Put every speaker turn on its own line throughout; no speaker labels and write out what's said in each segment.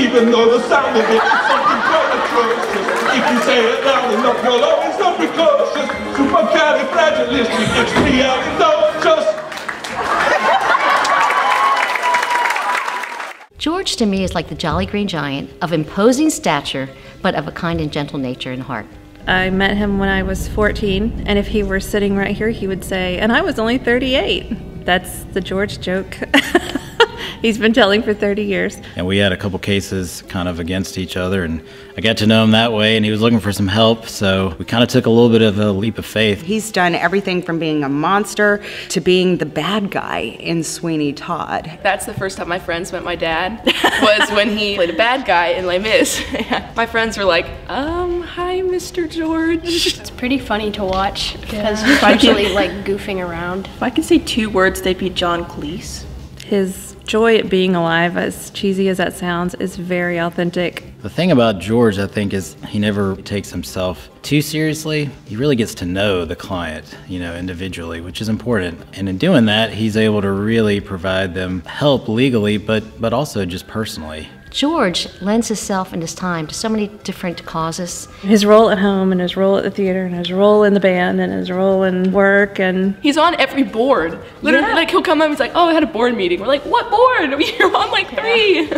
even though the sound of it is something quite atrocious. If you say it loud enough, you'll always not be cautious. Supercalifragilisticexpialidocious.
George to me is like the Jolly Green Giant, of imposing stature, but of a kind and gentle nature and heart.
I met him when I was 14, and if he were sitting right here, he would say, and I was only 38. That's the George joke. He's been telling for 30 years.
And we had a couple cases kind of against each other, and I got to know him that way, and he was looking for some help, so we kind of took a little bit of a leap of faith.
He's done everything from being a monster to being the bad guy in Sweeney Todd.
That's the first time my friends met my dad, was when he played a bad guy in Les Mis. My friends were like, hi, Mr. George.
It's pretty funny to watch because he's actually like goofing around.
If I could say 2 words, they'd be John Cleese.
His joy at being alive, as cheesy as that sounds, is very authentic.
The thing about George, I think, is he never takes himself too seriously. He really gets to know the client, individually, which is important. And in doing that, he's able to really provide them help legally, but also just personally.
George lends himself and his time to so many different causes.
His role at home and his role at the theater and his role in the band and his role in work, and
he's on every board. Literally, like he'll come up and he's like, oh, I had a board meeting. We're like, what board? You're on like 3.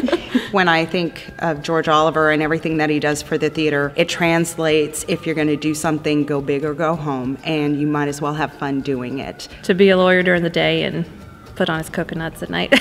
When I think of George Oliver and everything that he does for the theater, it translates, if you're going to do something, go big or go home, and you might as well have fun doing it.
To be a lawyer during the day and put on his coconuts at night.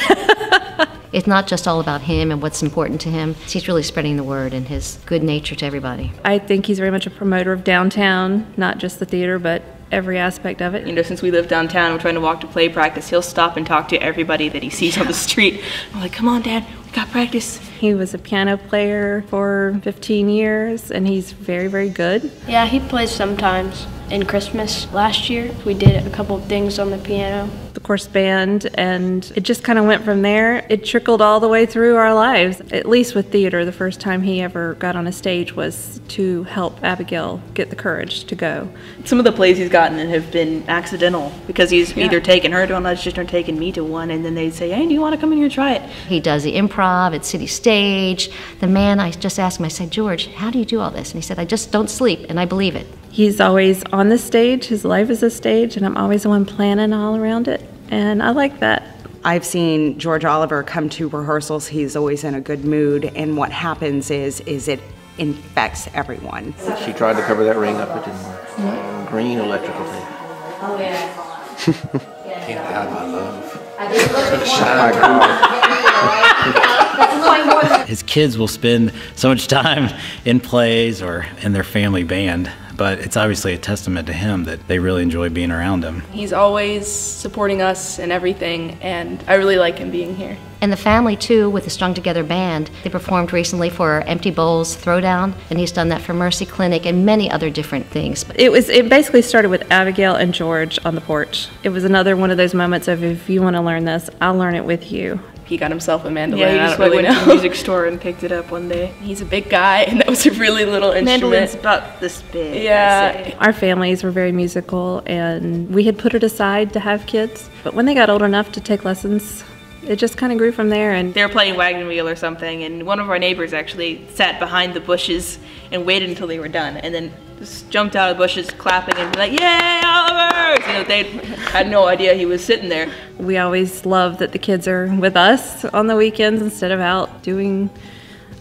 It's not just all about him and what's important to him. He's really spreading the word and his good nature to everybody.
I think he's very much a promoter of downtown, not just the theater, but every aspect of it.
Since we live downtown, we're trying to walk to play practice, he'll stop and talk to everybody that he sees on the street. I'm like, come on, Dad, we got practice.
He was a piano player for 15 years, and he's very, very good.
Yeah, he plays sometimes. In Christmas last year, we did a couple of things on the piano.
Of course, band, and it just kind of went from there. It trickled all the way through our lives. At least with theater, the first time he ever got on a stage was to help Abigail get the courage to go.
Some of the plays he's gotten in have been accidental because he's either taken her to one audition or taken me to one, and then they'd say, hey, do you want to come in here and try it?
He does the improv at City Stage. The man, I just asked him, I said, George, how do you do all this? And he said, I just don't sleep, and I believe it.
He's always on the stage. His life is a stage, and I'm always the one planning all around it, and I like that.
I've seen George Oliver come to rehearsals. He's always in a good mood, and what happens is it infects everyone.
She tried to cover that ring up, it didn't work. Green electrical tape.
Oh, yeah.
Can't hide my love.
His kids will spend so much time in plays or in their family band, but it's obviously a testament to him that they really enjoy being around him.
He's always supporting us and everything, and I really like him being here.
And the family, too, with the Strung Together Band. They performed recently for Empty Bowls Throwdown, and he's done that for Mercy Clinic and many other different things.
It basically started with Abigail and George on the porch. It was another one of those moments of, if you want to learn this, I'll learn it with you.
He got himself a mandolin.
Yeah, he just went to the music store and picked it up one day.
He's a big guy, and that was a really little instrument.
Mandolin's about this big.
Yeah.
Our families were very musical, and we had put it aside to have kids. But when they got old enough to take lessons, it just kind of grew from there. And
they were playing Wagon Wheel or something, and one of our neighbors actually sat behind the bushes and waited until they were done, and then just jumped out of the bushes clapping and be like, yay, Oliver! They had no idea he was sitting there.
We always love that the kids are with us on the weekends instead of out doing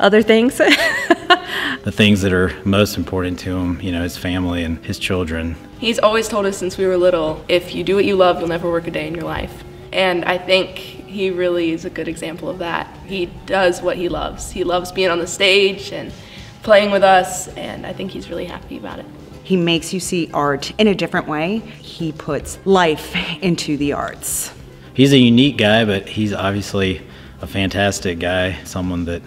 other things.
The things that are most important to him, his family and his children.
He's always told us since we were little, if you do what you love, you'll never work a day in your life. And I think he really is a good example of that. He does what he loves. He loves being on the stage and playing with us, and I think he's really happy about it.
He makes you see art in a different way. He puts life into the arts.
He's a unique guy, but he's obviously a fantastic guy, someone that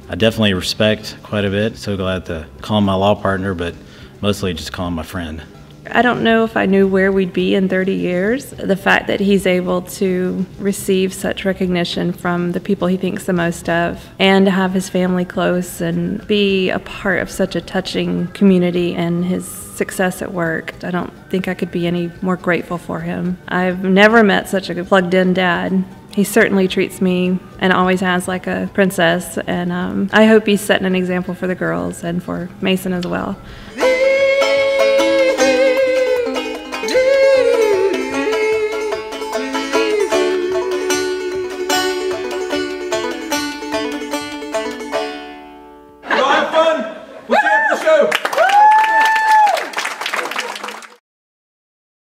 I definitely respect quite a bit. So glad to call him my law partner, but mostly just call him my friend.
I don't know if I knew where we'd be in 30 years. The fact that he's able to receive such recognition from the people he thinks the most of, and to have his family close and be a part of such a touching community and his success at work, I don't think I could be any more grateful for him. I've never met such a plugged-in dad. he certainly treats me and always has like a princess, and I hope he's setting an example for the girls and for Mason as well.